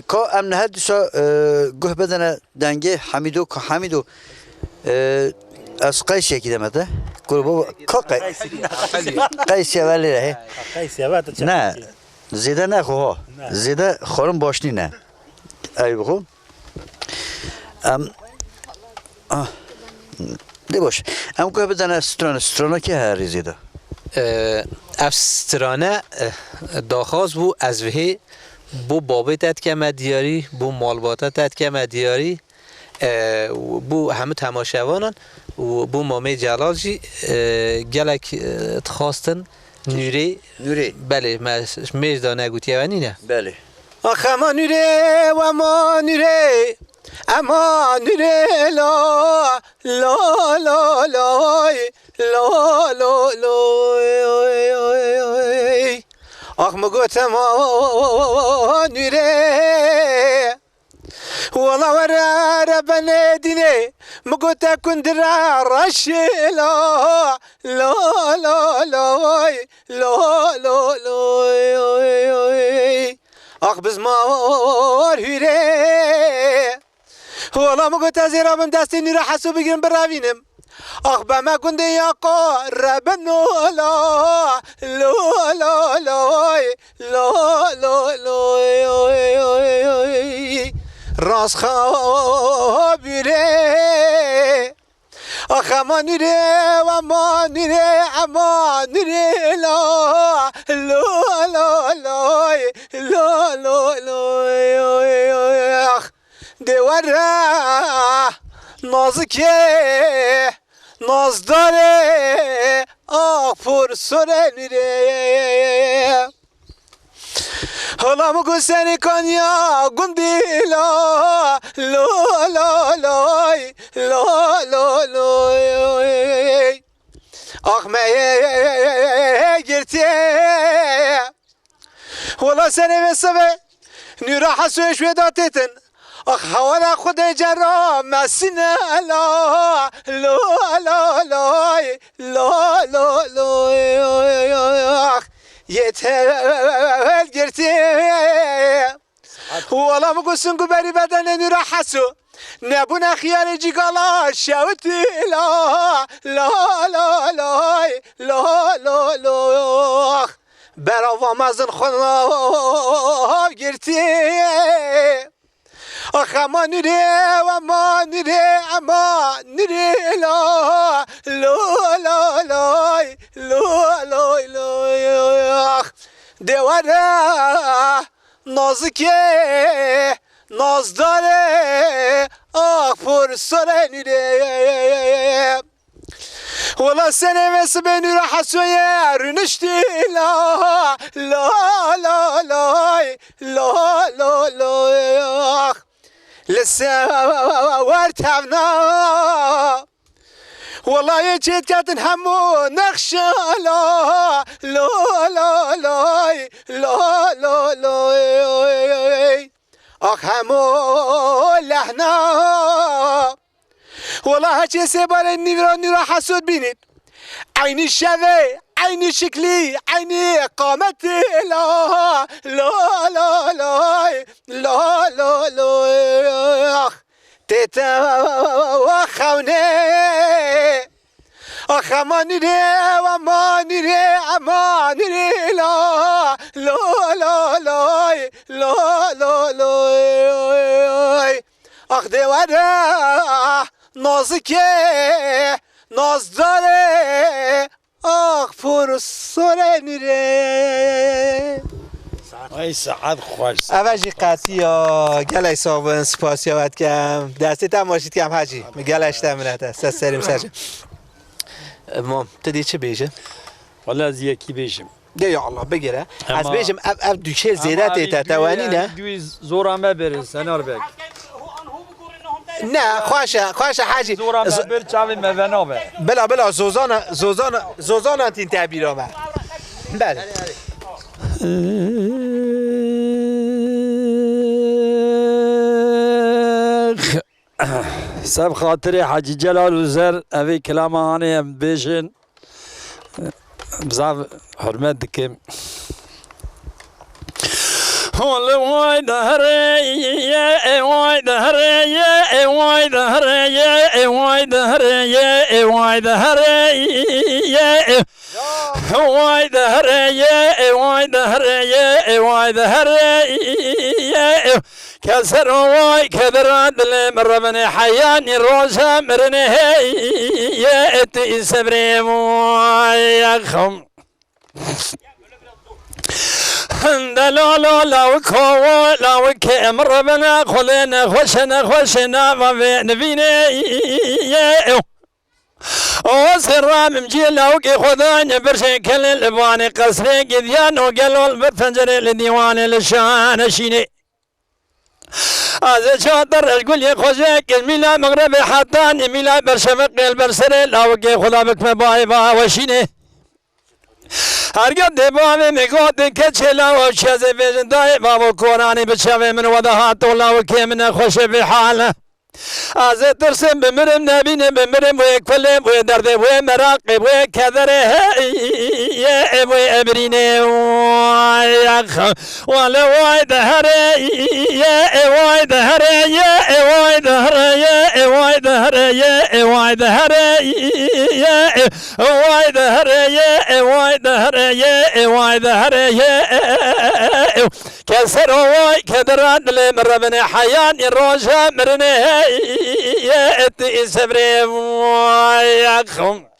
که امن هر دوسا گوه بدن دنگه حمیدو از قیس یکی دمده گل بابا که قیس ولی ره نه زیده نه خواه زیده خورم باشنی نه ای بخو دی باش ام گوه بدن سترانه که هر زیده افسترانه داخواست بو از وحی بو بابت که مدیاری بو مالباتت که مدیاری بو همه تماشاوانان و بو مامه جلال جی گلک تخواستن نوری بله میز نگوتی اونی نه بله آخ اما نوره و اما نوره اما نوره لا لا لا لا لا لا لا آخ مگوتم نوره والله ورا ربنا ديني مقوت كنت رش لا لا لا لا لا لا لا اخ بزمار هيري والله مقوت زيرا دستي نرا حسو بگیرم براوینم اخ بما كنت يا ربنا لا لا لا لا لا لا لا راس خابره آخ اما نره و اما نره اما نره لا لا لا لا لا لا لا آخ دوره نازکه ناز داره آخ پر سره نره حالا مگو سنی کنیا گندی لا لا لا لا لا لا لا آخ مه گرتی حالا سنی بسبه نیرا حسوش وداتتن آخ حوالا خود جرا مسینه لا لا لا لا لا لا لا يتهل جرتي والله مقصن قبري بدن نرا حسو نبونا خيار جيقالا شاوتي لا لا لا لا لا لا لا براوا مازن خنا جرتي اخ اما نري وما نري اما نري لا لا لا لا لا لا لا اخ دواره نازکه نازداره اخ پر سره نره ولا سنه بس بين راح سويا رنشتي لا لا لا لا لا لا لا لسه وارتعبنا والله يجيت كاتن همو نخشى لا لا لا لا لا لا لا اخ همو لحنا والله هاتي سيبار النيراني راح اسود بيني عيني الشذي عيني شكلي عيني قامتي لا لا لا لا لا لا لا تيتا وخوني اخ اما نري وما نري اما نري لا لا لا لا لا لا لا اخ دواره نازکه نازداره آخ پر سره نره ای سعد خوش اوجی قطعی ها گلای صابن سپاسی آمد کم دستی تماشید کم حجی گلش تمنت است سریم سرشم مام تدی چه بیشه؟ والا از یکی بیشم ده یا الله بگیره از بیشم اب دوچه زیده تیتا توانی نه؟ دوی زورمه بره سنار بگ نه خوشه حاجی زورمه بر چاوی مونامه بلا زوزان تین تعبیر آمد بله سب خاطر حاجی جلال و زر اوی کلام هانی هم بیشن بزاف حرمت دکم والله واي دهري يا واي دهري يا واي دهري يا واي دهري يا واي دهري يا واي دهري يا واي دهري يا واي دهري يا كسر واي كدران دل مربني حياني روزا مرني يا اتي سبري يا خم لا لا لا وكو لا وكيم ربنا خلينا خوشنا نبينا يا او سرام مجيلا وكي خذاني برشي كل الباني قصري قديان وقالوا البفنجر لديوان للشان شيني هذا شاطر اقول لي خوزيك الميلا مغربي حطاني ميلا برشمق البرسري لا وكي خذا بك مباي با وشيني هرگز دبامی میگوید که چلا و چیزی بیشتر دای بابا قرآنی بچه من ودهات الله و که من خوش به حاله از ترسم بمرم نبینه بمرم و کلم و درد و مراقب و کدره و ابرینه ولا وايد هري يا وايد هري يا وايد هري يا وايد هري يا وايد هري يا وايد هري يا وايد هري يا وايد هري يا كسر واي كدران لمربني حيان الروجا مرني يا اتي سبري يا خم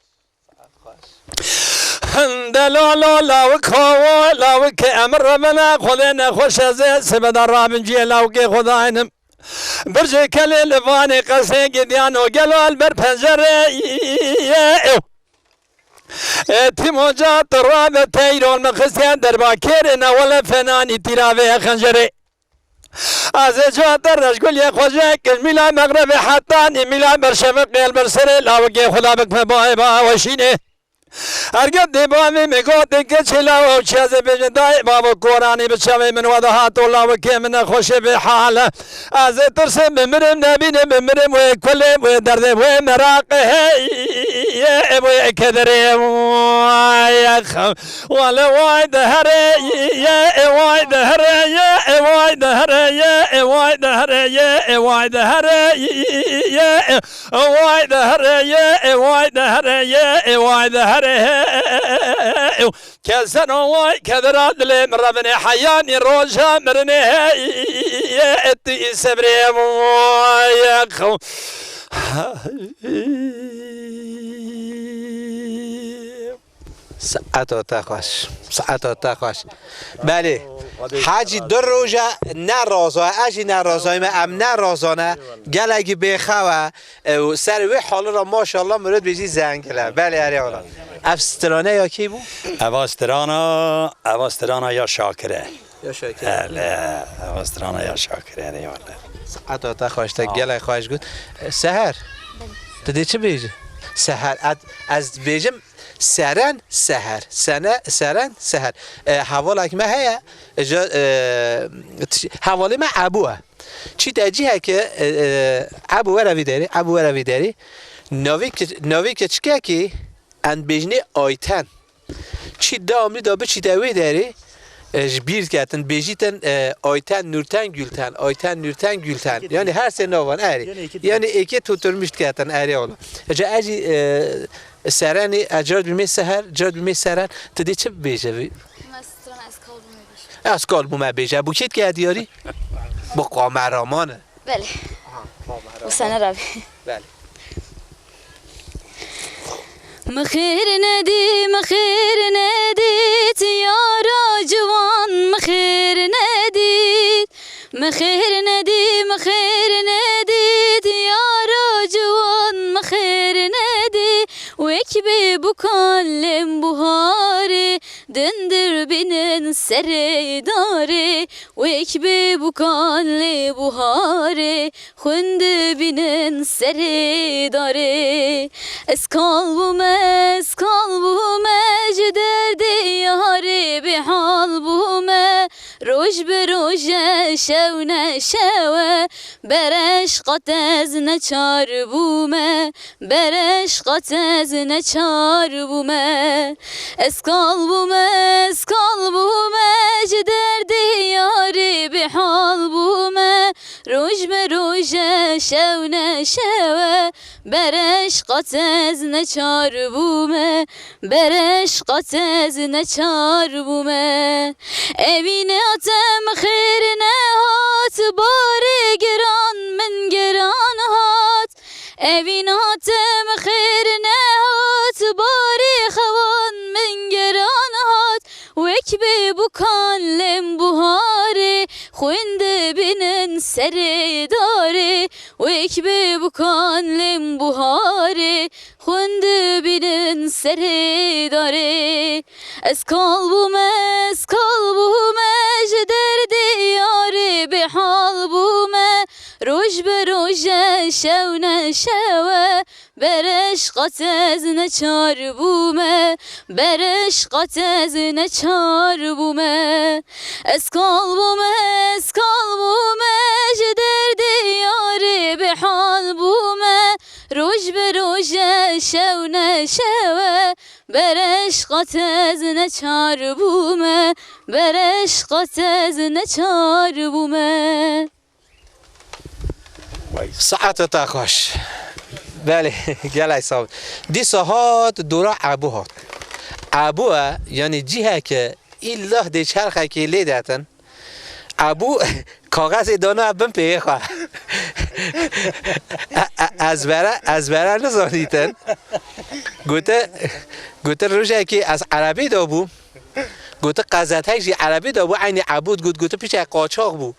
لا لا لا وكوا لا وك امر منا خلينا خوش زي سبد الراب جي لا وك خداينم برج كل لفاني قسي قديان وقالوا البر بنجري تيموجا تراب تيرون مخسيان درباكيرنا ولا فناني تيرافي خنجري از جادر رجل يا خوجك الميلا مغربي حطاني ميلا برشمق البرسري لا وك خدا بك با وشيني هرگز دبامی میگوید که چلا و چیزی بیشتر بابا قرآنی بچه من ودهات الله و که من خوش به حال از ترسم بمرم نبینم بمرم و کلم و درد و مراقه و کدره ولا وايد هري يا وايد هري يا وايد هري يا وايد هري يا وايد هري يا وايد هري يا وايد هري يا وايد هري كسر واي كدرات لي مربني حياني روجا مرني يا اتي سبري يا خو ساعت خوش بله حاجی دو روزه نه رازای اجی نه رازای ما ام نه رازانه گلگی بخواه و سر وی حال را ماشاءالله مرد بیجی زنگله بله اری حالا افسترانه یا کی بو؟ اوسترانا یا شاکره یا شاکره اوسترانا یا شاکره اری حالا ساعت خوش تا گله خوش گود سهر تو چه بیجی؟ سهر از بیجم سرن سهر سرن سهر حوالك ما هي حواله ما ابوه چی تجیه که ابو روی داری نوی که چکه که اند بجنه آیتن چی داملی دابه چی دوی داری جبیر کردن بیجیتن آیتن نورتن گلتن آیتن نورتن گلتن یعنی هر سه نوان اری یعنی ایکی توترمشت کردن اری اولا اجا اجی سرانی اجرد بیمی سهر جرد بیمی سرن تدی چه بیجه بی؟ از کالبو ما بیجه بو کیت که دیاری؟ با قامرامانه بله و سنه رابی بله مخير نديت يا راجوان مخير نديت يا راجوان مخير ندي ويكبي بكلم بهاري دندر بين سريداري ويكبي بكلم بهاري خند بين سريداري اسكالبوما جدر دياري بحال بوما روش به روش شو نشوه برش قطز نچار بومه برش قطز نچار بومه اسکال بومه جدر دیاری به حال بومه روش به روش شو نشوه برش قطز نچار بومه برش قطز نچار بومه اوین اتم خیر نهات بار گران من گران هات اوین اتم خیر نهات بار خوان من گران هات وک به بکان لم بهاره خونده بینن سر داره وک به بکان لم بهاره خونده بینن سر داره اسکال بومه جدر دیاره به حال بومه روش به روش شو نشوه برش قطز نچار بومه برش قطز نچار بومه اسکال بومه جدر دیاره به حال بومه روش به روش شو نشوه برش قطز نچار بومه برش قطز نچار بومه ساعت تا خوش بله گلای صاحب دی ساعت دورا ابو هات ابو یعنی جیه که ایله دی چرخه که لیدتن ابو کاغذ دانه بم پیخه از برا نزانیتن گوته روشه که از عربی دا بو گوته قضت هایش عربی دا بو عین عبود گوته پیش قاچاق بو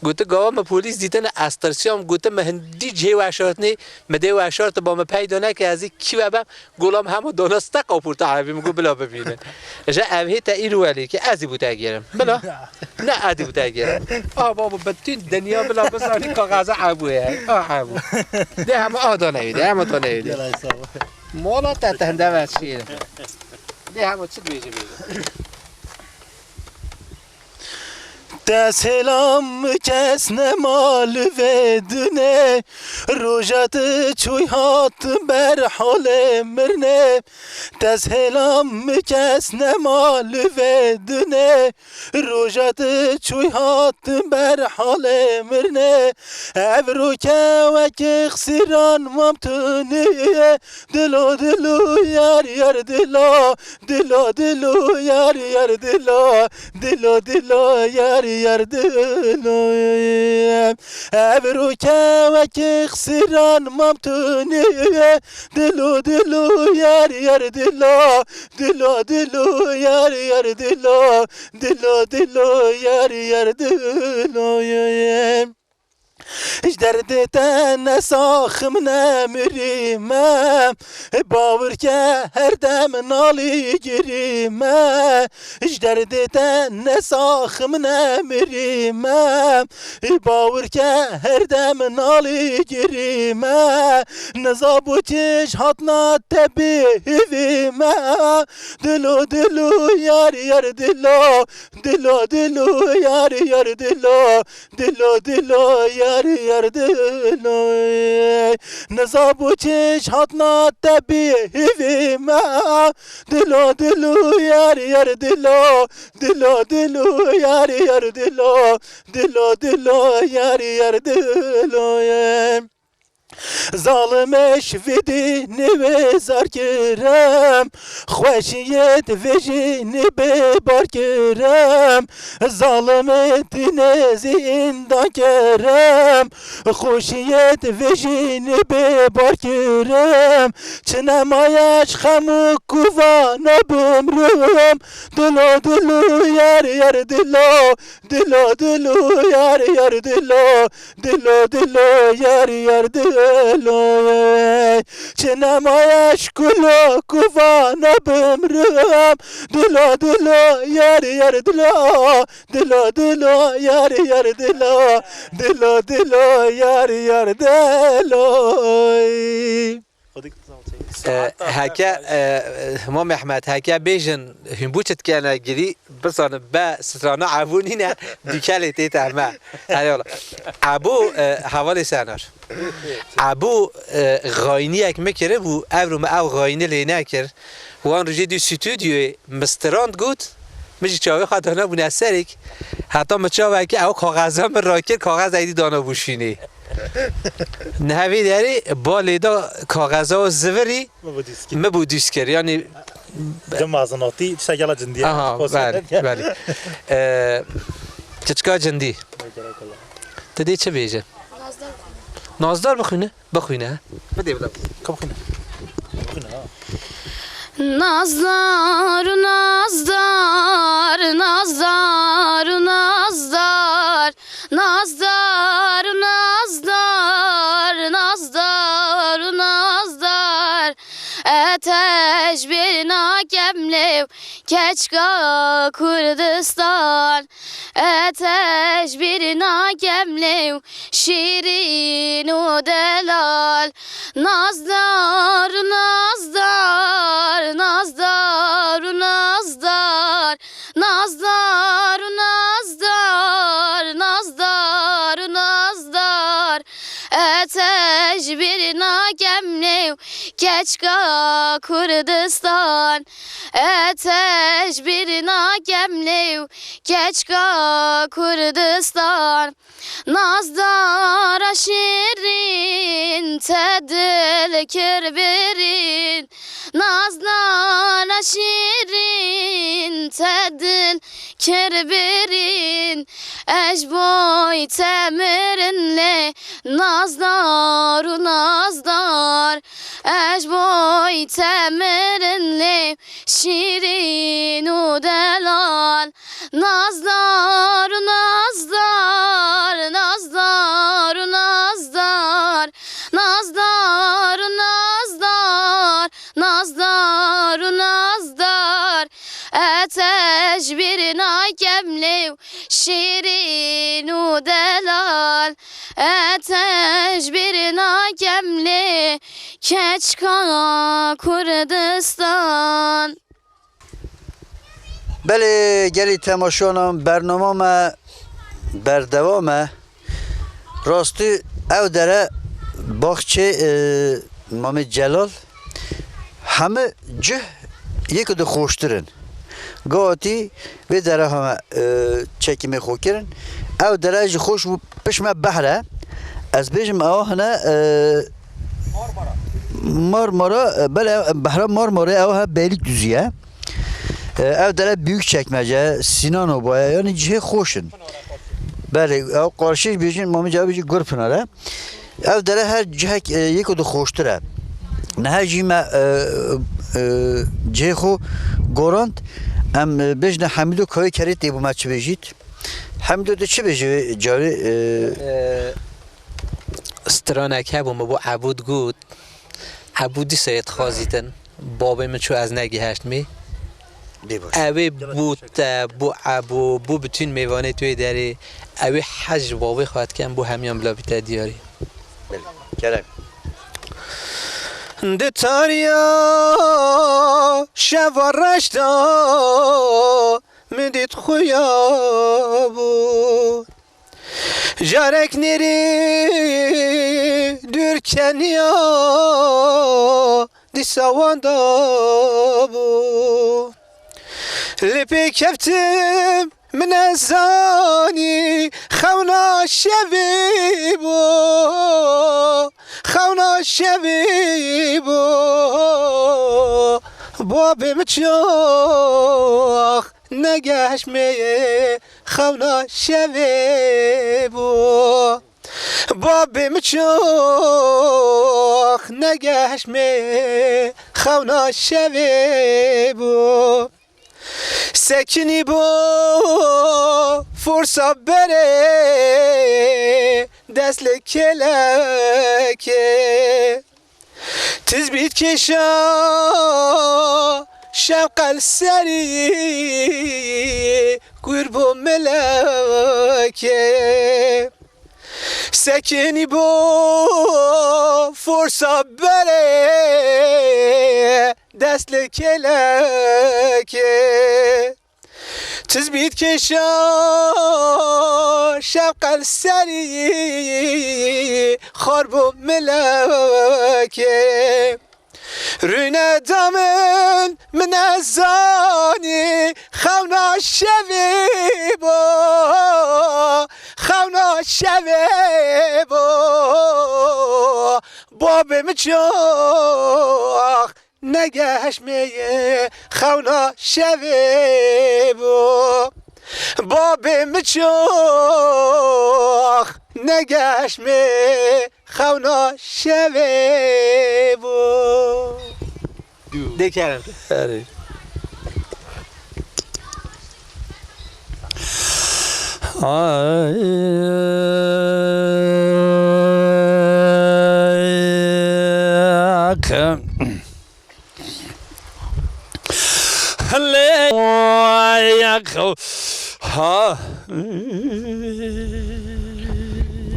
گوته گاوا پلیس دیدن استرسیام گوته مهندی جه وشارت نی مده وشارت با ما پیدا نکه از کی ببم گلام همو دانسته قاپورت عربی میگو بلا ببینه اجا اوهی تا ایرو ولی که ازی بوده گیرم بلا نه ادی بوده گیرم بابا بدین دنیا بلا بسانی کاغذ عبوه عبو ده همه آدانه ایده همه تا نیده مولا تتهنده وشیره ده همه چی بیجه دسلام کس نمال ودنه روجات چوی هات بر حال مرنه دسلام کس نمال ودنه روجات چوی هات بر حال مرنه ابرو که وک خسیران ممتونه دلو یار دلو یار دلو یار دلو ابرو که وک خسیران ممتونه دلو یار دلو یار دلو یار دلو اش درد تن ساخم نمیریم باور که هر دم نالی گیریم اش درد تن ساخم نمیریم باور که هر دم نالی گیریم نزابوتش هاتنا تبیویم دلو یار دلو یار دلو یار دلو نزابو چش هاتنا تبیویم دلو یار دلو یار دلو یار دلو ظالمش ویدی نوزار کرم خوشیت ویجینی ببار کرم ظالمت نزیندان کرم خوشیت ویجینی ببار کرم چه نمایش خمو کووانا بمرم دلو یار دلو یار دلو یار دلو چه نمایش کلو کووانا بمرم دلو یار دلو یار دلو یار دلو هکا ما محمد هکا بیشن هم بوچت کنه گری بسان با سترانه عبونی نه دیکلی تیت همه هریالا ابو حوالی سنار ابو غاینی یک مکره بو ابرو ما او غاینی لینه کر وان رجی دی ستودیو مستراند گود میشه چاوی خاطرنا بونه سریک حتی مچاوی که او کاغذ هم راکر کاغذ ایدی دانا بوشینی نهوی داری با لیدا کاغذ ها و زوری مبودیس کر یعنی جمع مازناتی شکل جندیه آها بله بله چچکا جندی تدی چه بیجه نازدار بخونه بخونه بده بده کم خونه Nazlar, nazlar, nazlar, nazlar, nazlar, nazlar, nazlar, nazlar. Ateş bir nakemlev, keçka Kurdistan. Ateş bir nakemlev, şirin u delal. Nazlar, nazlar, nazlar, nazlar, nazlar, nazlar, nazlar, nazlar. Ateş bir nakemlev, keçka Kurdistan. Ateş bir nakemlev, keçka Kurdistan. Nazlar aşirin, tedil kirbirin. Nazlar aşirin, tedil kirbirin. Ejboy temirinle, nazlar u nazlar. Ejboy temirinle, şirin u delal. Nazlar u nazlar, nazlar u nazlar. Nazlar u nazlar, nazlar u nazlar. Ateş bir nakemlev, şirin u delal. Ateş bir nakemlev, keçka Kurdistan. بله گلی تماشانم برنامه بردوامه راستی او داره باغچه محمد جلال همه جه یک دو خوشترن گاهی و داره همه چکیمه خو کرن او داره جه خوش پشمه بحره از بیجم او هنه مارمارا بله بحره مارمارا او ها بیlik düzüye ev dere büyük çekmece Sinan Obaya yani cihe hoşun. Bale ev karşı bir Mami Cavı bir Gürpınar'a. Ev dere her cihe yek odu hoştur. Ne her cime cihe ho gorant em bejne Hamidu koyu kerit diye bu maçı bejit. Hamidu da çi beji Cavı سترانک هم با عبود گود عبودی سید خازیتن بابای من چو از نگی هشت می اوی بود بو عبو بو بتون میوانه توی داری اوی حج بابای خواهد کن بو همیان بلا بیتا دیاری Kerem. ده تاریا شوارش دا مدید خویا بود جارک نری دورکنیا دی سوان دا بود لپی کفتم من ازانی خونا شوی بو خونا شوی بو بابم چاخ نگهش می خونا شوی بو بابم چاخ نگهش می خونا شوی بو سکنی با فرصا بره دست لکلکه تزبیت کشا شوق السری قرب ملکه سکنی با فرصا بره دست لکلکه تزبید کشا شبق السری خارب و ملکه رونه دامن من ازانی خونا شوی با خونا شوی با بابم چاخ نگهش میه خونا شوی با بابم چاخ نگهش میه خونا شوی با دیگرم آره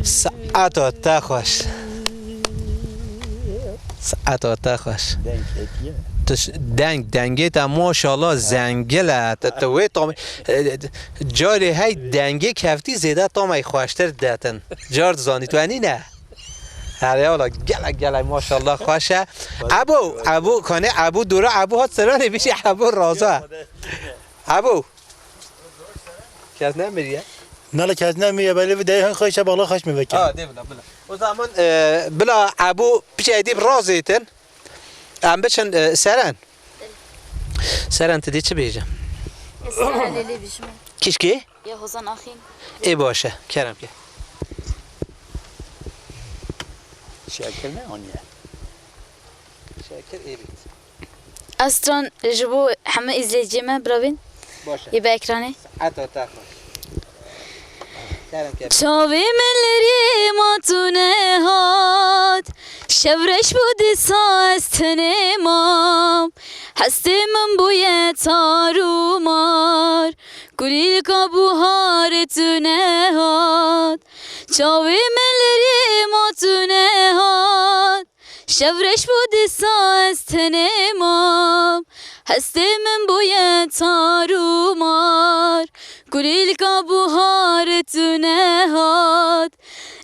ساعت تا خوش ساعت خوش دنگه تا ماشاءالله زنگله توی تام جاری های دنگه کفتی زیده تامای خوشتر داتن جار زانی تو انی نه هره والا گله ماشاءالله خوشه ابو کنه ابو دورا ابو هات سرانه بیشی ابو رازا ابو کس نمیریه نه کس نمیه ولی دیگه هم خوشه بالا خوش میبکه دی بلا o zaman بلا ابو پیش ایدی رازیتن ام بچن سرن تدی چه بیجم اسرائیلی بیشم کیش کی یا حسن آخیم ای باشه کرم که شکل نه آنیه شکر ای بیت استران جبو همه izleyicime براوین باشه یه به اکرانه عطا تخمه کرم که چاوی ملری ما تو نهاد شورش بودی ساز تنمام هستی من بوی تارو مار گلیل کابوهار تو نهاد چاوی ملری ما تو نهاد شورش بودی ساز تنمام هستی من بوی تارو مار گلیل کابوهار تو نهاد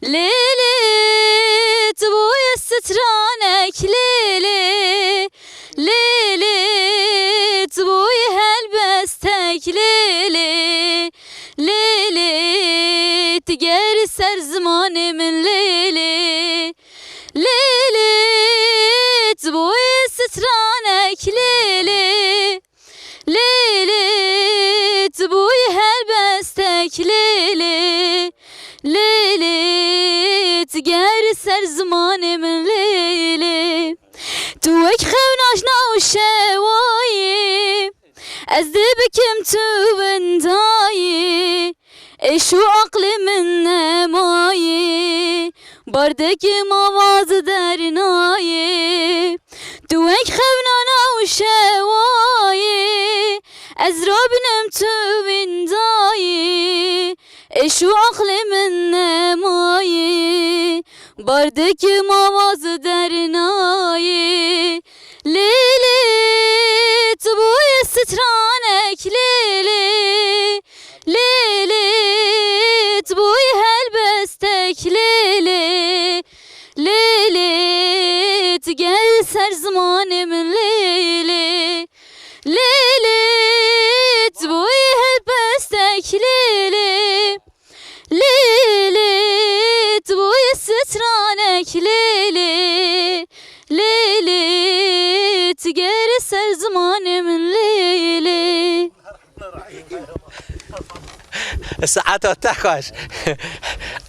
لیلی تو بوی سترانک لیلی لیلی تو بوی هلبستک لیلی لیلی تگری سر زمان من لیلی لیلی تو بوی سترانک لیلی لیلی تو بوی هلبستک لیلی لیلی تگری سر زمان من لیلی تو اک خوناش نوشوایی از دی بکم تو بندایی ایشو عقل من نمایی باردک مواز درنایی تو اک خونا نوشوایی از رابنم تو بندایی ایشو عقل من نمایی باردک مواز درنایی لیلی تو بوی سترانک لیلی لیلی تو بوی هلبستک لیلی لیلی تگل سر زمان من لیلی لیلی تو بوی هلبستک لیلی لیلی تو بوی سترانک لیلی لیلی تگری سر زمان من لیلی ساعت تخش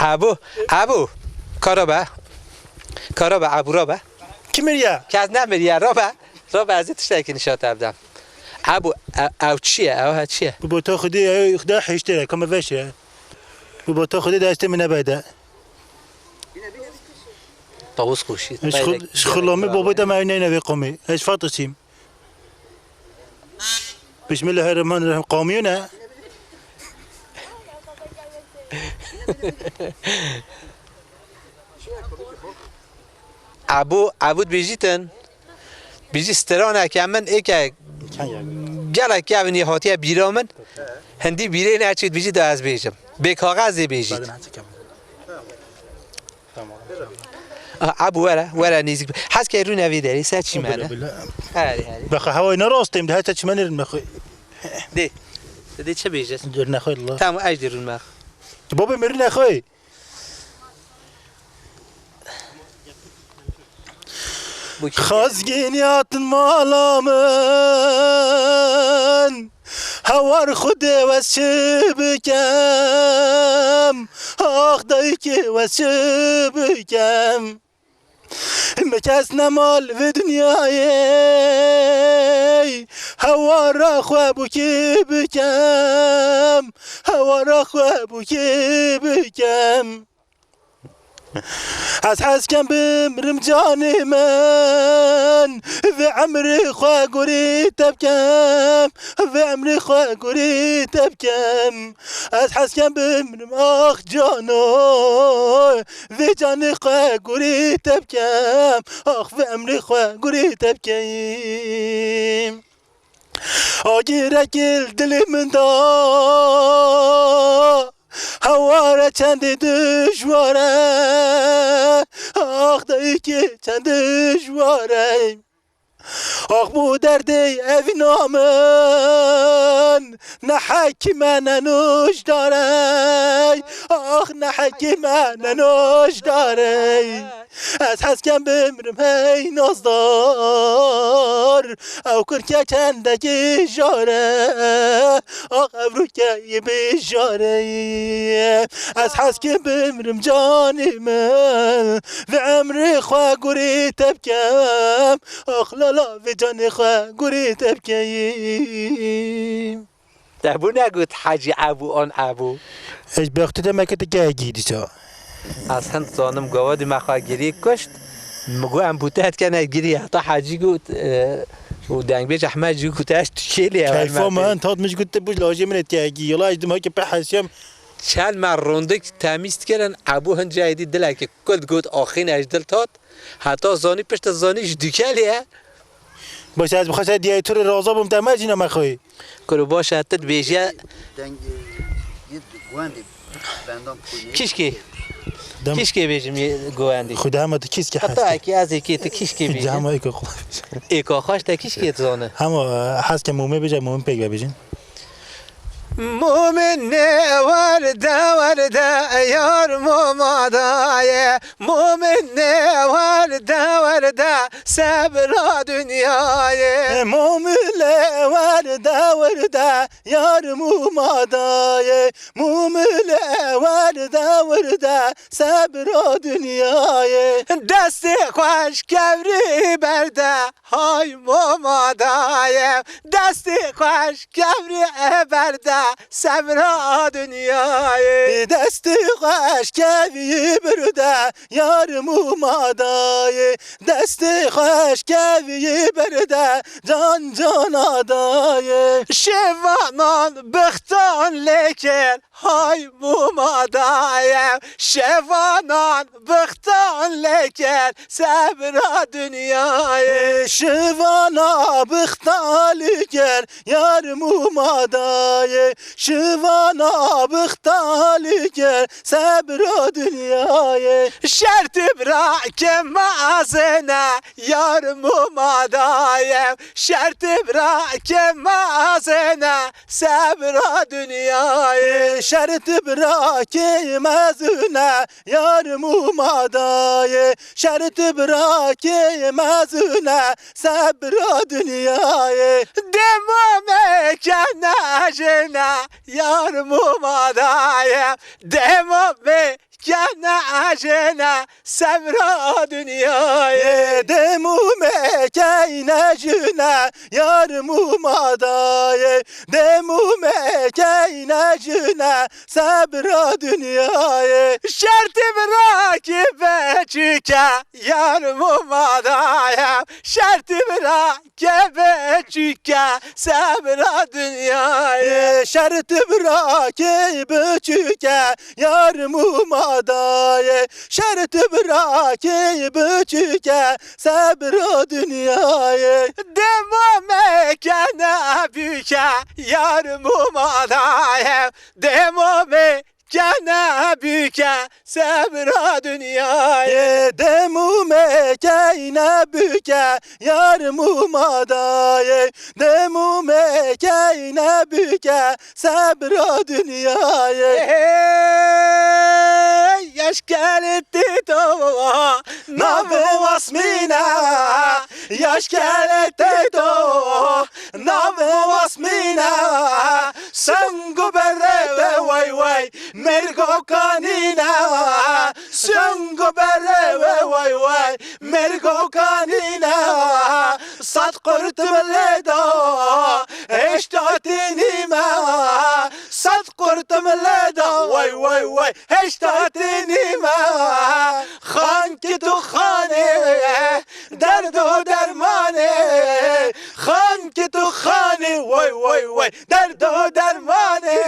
ابو کارابه ابو رابه کی میریه که از نمیریه رابه از تشتکی نشات ابدم ابو او چیه بابا تو خدا حشته کم وشه بابا تو خدا داشته من نباده طاووس خوشی شخلامي بابا ده معي نينا قومي ايش فاطسيم بسم الله الرحمن الرحيم قومينا عبود بیجیتن بیجی سترانه که من ایک گله که اونی هاتیه بیرا من هندی بیره نچید بیجی دا از بیجم به کاغذ بیجید ابو ورا نزدیک حس که رو نوی داری سه چی منه هری بخو هوای نراستیم ده تا چی من نخوی دی چه بیجست جور نخوی الله تمام اجدی رو مخ بابا میری نخوی خازگینیات مالامن هوار خود واسه بکم آخ دایی که واسه بکم مکس نمال و دنیای هوار خوابو که بکم هوار خوابو که بکم از حسکم بمرم جان من و عمر خواه گوری تبکم و عمر خواه گوری تبکم از حسکم بمرم آخ جانو و جان خواه گوری تبکم آخ و عمر خواه گوری تبکم آگیره گل دل من دا هواره چند دشواره آخ دایی که چند دشواره آخ بو درد اوی نامن نه حکی من ننوش داره آخ نه حکی من ننوش داره از حسکم بمرم هی نازدار او کرکه چندگی جاره آخ ابرو که بیجاره از حسکم بمرم جانی من و عمر خواه گوری تبکم آخ لالا و جان خواه گوری تبکیم دبو نگود حاجی ابو آن ابو اش بخت دمکت که گیدی تو از هند زانم گوادی مخواه گیری کشت مگو ام بوتهت کنه گیری حتی حاجی گود و دنگ بیش احمد جو کتاش تشیلی کیفا من تاد مش گفت بوش لاجی منت که گی یلا اجدم های که بحثیم چند مر روندک تمیز کردن ابو هن جایدی دل که کل گود آخین اجدل تاد حتی زانی پشت زانیش دیکلیه باشه از بخواست دیایتور رازا بم تماجی نمخوی کرو باشه حتی بیجه دنگ یه گواندی بندام کیشکی کیشکی بیجم گواندی خدا همه کیس که هست حتی اکی از اکی تو کیشکی بیجم همه ایکا خود ایکا خوش تا کیشکی زانه همه هست که مومه بجه مومه پیگ ببیجین مومن ورده یار مومادای مومن ورده صبر دنیای مومن ورده یار مومادای مومن ورده صبر دنیای دست خوش کبری برده های مومادای دست خوش کبری برده صبر دنیای دست خوش کوی برده یار مومادای دست خوش کوی برده جان جان آدای شوانان بختان لیکن های مومادای شوانان بختان لیکن صبر دنیای شوانا بختان لیکن یار مومادای شوانا بختان لیکن صبر دنیای شرط برا که مازنه یار مومادایم شرط برا که مازنه صبر دنیای شرط برا که مزونه یار مومادای شرط برا که مزونه صبر دنیای دمامه که نجنه یار مومادایم دمامه کنه عجنه صبر دنیای دمومه که نجنه یار مومادای دمومه که نجنه صبر دنیای شرط برا که بچکه یار مومادایم شرط برا که بچیکه صبر دنیای شرط برا که بچیکه یارمو مادای شرط برا که بچیکه صبر دنیای دمامه که نبیکه یارمو مادای دمامه که نبیکه صبر دنیای دمومه که نبیکه یارمو مادای دمومه که نبیکه صبر دنیای یشکلتی تو ناو واسمینه یشکلتی تو ناو واسمینه سنگو بره وای وای مرگو کانینه سنگو بره وای وای مرگو کانینه صد قرطم لیدا اشتاتی نیمه صد قرطم لیدا وای وای وای اشتاتی نیمه خان که تو خانه درد و درمانه خان که تو خانه وای وای وای درد و درمانه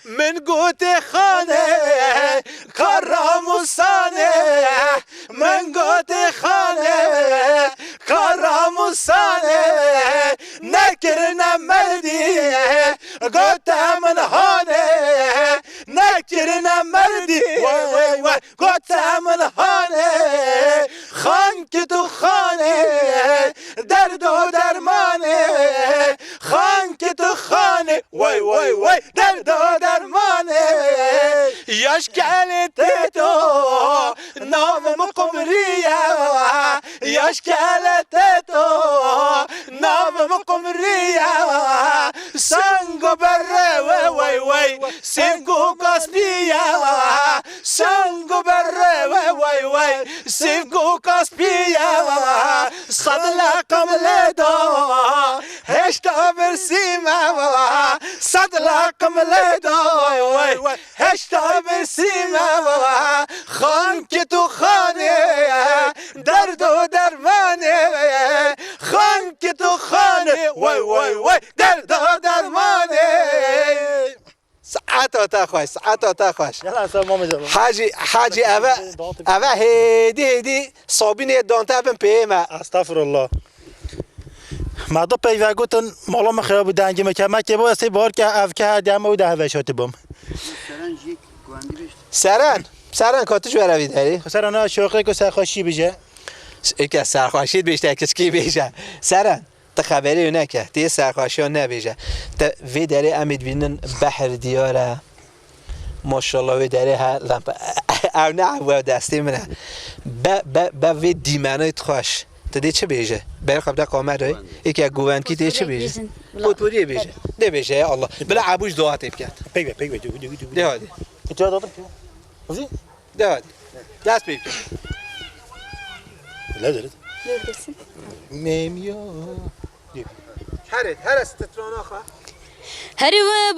من گوت خانه کاراموسانه من گوت خانه کاراموسانه نکرنه مردی گوت من هانه نکرنه مردی وای وای وای گوت من هانه خان که تو خانه درد و درمانه خان که تو خانه وای وای وای درد و درمانه یشکلت تو نام قمریه یشکلت تو نام قمریه سنگو بره وای وای سنگو کاسپیه سنگو بره وای وای سنگو کاسپیه صد لقم لیدا هشتا برسیمه صد لقم لیدا وای وای هشتا برسیمه خان که تو خانه درد و درمانه خان که تو خانه وای وای وای درد و درمانه ساعت آتا خوش ساعت آتا خوش حاجی اوه هیدی صابین دانته بم پیمه استغفر الله ما دو پیوه گوتن مالا مخیاب و دنگی مکمه که با اسی بار که اف که هدیم و ده وشاتی بم سرن کاتش بروی داری؟ سرن ها شوقی که سرخوشی بجه ایک سرخوشید بیشتر کس کی بیشه سرن تا خبری نکه تی سرخوشی ها نبیشه تا وی داری امید بینن بحر دیاره ماشاءالله وی داری ها او نه و دستی منه با وی دیمنایت خوش تا دی چه بیشه؟ برای خب دا قامت های ایک گووند کی دی چه بیشه؟ پوتپوری بیشه دی بیشه یا الله بلا عبوش دعاتیب کرد پیوه دی هادی اینجا دادم وزی دی هادی دست بیب لا دارد میمیو هر استتران آخه هرو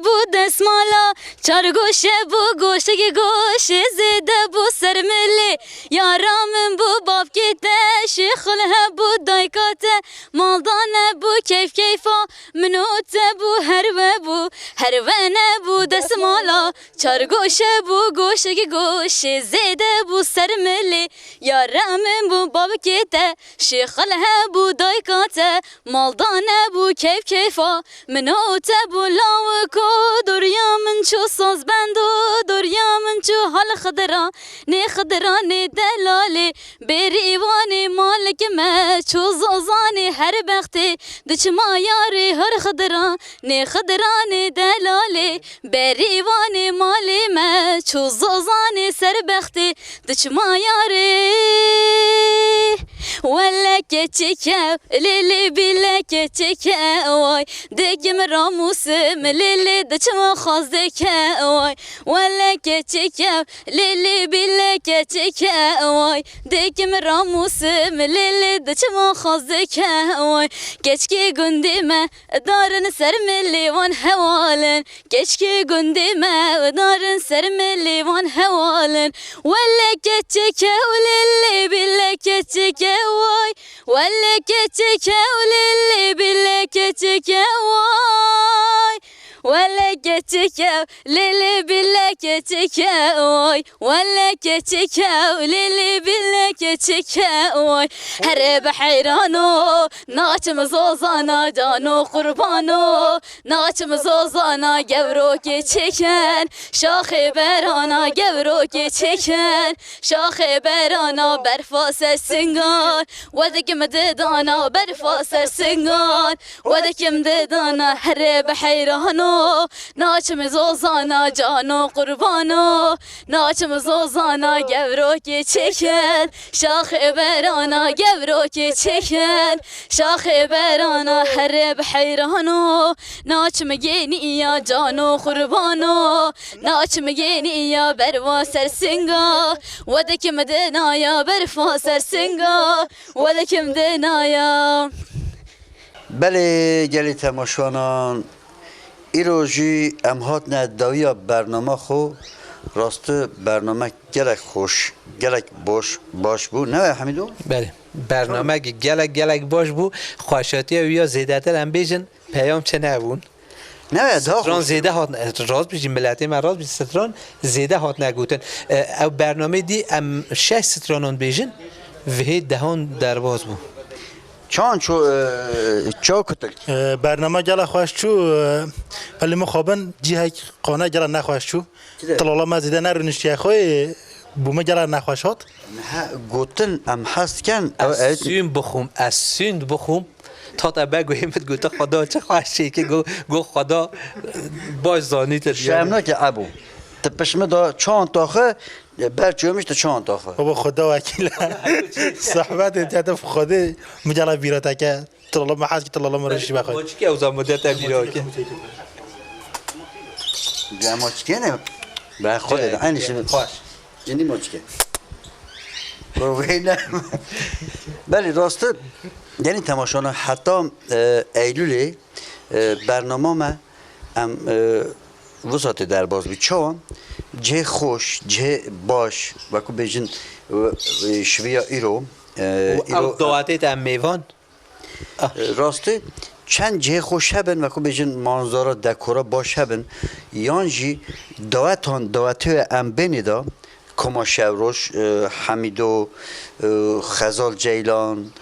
بو دسمالا چار گوشه بو گوشه زده بو سرمله یارامن بو باب کته شیخله بو دایکاته مالدانه بو کیفا منوته بو هرو بو دسمالا چار گوشه بو گوشه زده بو سرمله یارامن بو باب کته شیخله بو دایکاته مالدانه بو کیفا منوته بولاو کو دوریا من چو ساز بندو دوریا من چو حال خدران دلاله بریوان مالک ما چو زازان هر بخته دچ ما یاری هر خدران دلاله بریوان مال ما چو زازان سر بخته دچ ما یاری ولا كتشكا ليلي بلا كتشكا واي دقم راموس مليلي دشما خازكا واي ولا كتشكا ليلي بلا كتشكا واي دقم راموس مليلي دشما خازكا واي كشكي قندمة دارن سر ملي وان هوالن كشكي قندمة دارن سر ملي وان هوالن ولا كتشكا وليلي بلا كتشكا واي ولا كتك وللي بالله كتك واي ولا كتك للي بالله كتك واي ولا كتك وللي بالله كتك واي هرب حيرانو ناچم زوزانا جانو قربانو ناچم زوزانا گورو كتكن شاخ برانا گورو كتكن شاخ برانا برفاس سنگان ودكم ددانا برفاس سنگان ودكم ددانا هرب حيرانو ناچم زوزانا جانو قربانو ناچم زوزانا گورو كتكن شاخ برانا گورو كتكن شاخ برانا هرب حيرانو ناچم گيني يا جانو قربانو ناچم گيني يا بروا سرسنگا ودكم دنايا برفا سرسنگا ودكم دنايا بله گلی تماشانان ایروژی ام هاتنه داویا برنامه خو راست برنامه گلک خوش گلک باش بو نه حمیدو؟ بله برنامه گلک باش بو خواشاتی ویا زیده تر هم بیجن پیام چه نبون نه ستران زیده هات راست بیجی ملتی من راست بیجی ستران زیده هات نگوتن او برنامه دی ام 6 سترانان بیجن و دهان درواز بو چان چو کتک برنامه گله خوش چو ولی مخابن جیه قانه گله نخوش چو طلالا مزیده نرونشتی خوی بومه گله نخوشات نه گوتن ام هست کن از سوند بخوم تا بگو همت گوته خدا چه خوشی که گو خدا باش زانیت شرمنا که ابو تپشمه دا چان تاخه برچومش تا چان تاخه بابا خدا وکیل صحبت انتیاد خدا مجالا بیراته که طلالا محاز که طلالا مرشی بخواه چی که اوزا مدت بیرا که ما چیکه نه به خود اینش خوش یعنی ما چیکه بله راسته یعنی تماشانا حتی ایلولی برنامه ما ام وسط در باز بی چون جه خوش جه باش وکو بیجن شویا ایرو دعاتت ام میوان راسته چند جه خوش هبن وکو بیجن منظره دکورا باش هبن یانجی دعوته ام بینی دا کما شوروش حمیدو خزال جیلان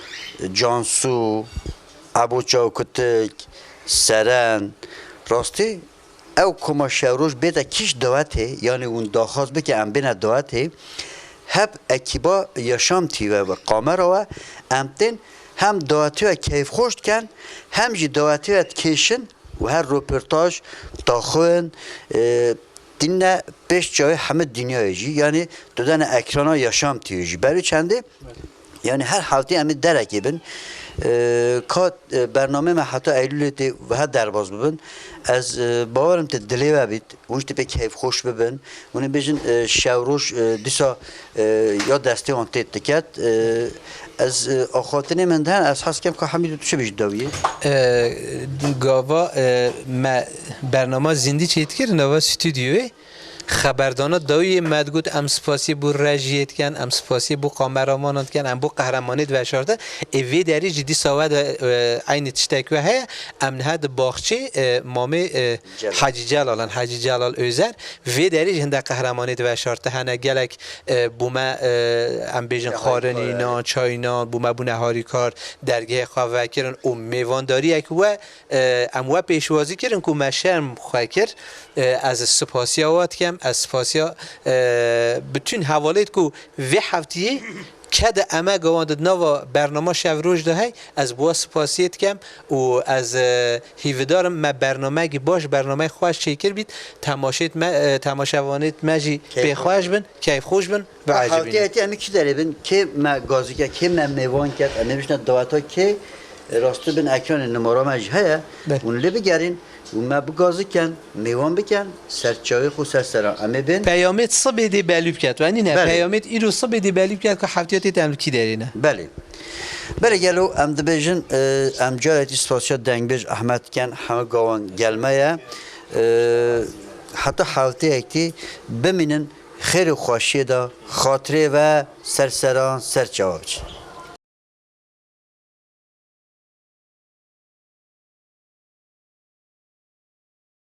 جانسو ابو چاوکتک سرن راستی او کما شوروش بیده کش دعوته یعنی اون داخواست بکه ام بین دعوته هب اکیبا یاشام تیوه و قامه رو امتن هم دعوته کیف خوشت کن هم جی دعوته کشن و هر روپرتاج داخون دینه پیش جای همه دنیای جی یعنی دادن اکرانا یاشام تیوه جی برای چنده یعنی هر حالتی همه درکی بین که برنامه ما حتی ایلولی تی و هر درباز ببین از باورم تی دلی ببید اونش تی پی کیف خوش ببین اونی بیشن شوروش دیسا یا دسته آن تی تکت از آخاتنی من دهن از حس کم که حمیدو تو چه بیش داویه؟ گاوا ما برنامه زندی چیت کرد نوا ستودیوی خبردانا داوی مدگوت ام سپاسی بو رژیت کن ام سپاسی بو کامرامانات کن ام بو قهرمانیت و شارده اوی داری جدی سواد عین تشتکوه های ام نهاد باغچه مامی حاجی جلال اوزر وی داری هنده قهرمانیت و شارده هنه گلک بوما ام بیجن خارنینا چاینا بوما بو نهاری کار درگه خواه کرن و میوانداری اک و ام و پیشوازی کرن که مشرم خواه کرد از سپاسیات کم از سپاسیا بتون حوالیت کو وی هفتیه کد اما گواند نوا برنامه شوروش ده از بوا سپاسیت کم و از هیودارم ما برنامه باش برنامه خوش شکر بید تماشاوانیت مجی بخوش بن کیف خوش بن و عجبین حالتی امی کی داره بین که ما گازی که که ما میوان کرد امی بشنه دعوت ها که راسته بین اکران نمارا مجی هیا اون لی بگرین و ما بگازی کن میوان بکن سرچاوی خود سرسران اما بین پیامت صبح دی بلوب کرد و اینی نه پیامت ایرو صبح دی بلوب کرد که هفتیاتی تعمل کی دارینه بله گلو ام دبیجن ام جارتی سپاسیا دنگ بیج احمد کن همه گوان گلمه حتی حالتی اکتی بمینن خیر و خوشی دا خاطره و سرسران سرچاوی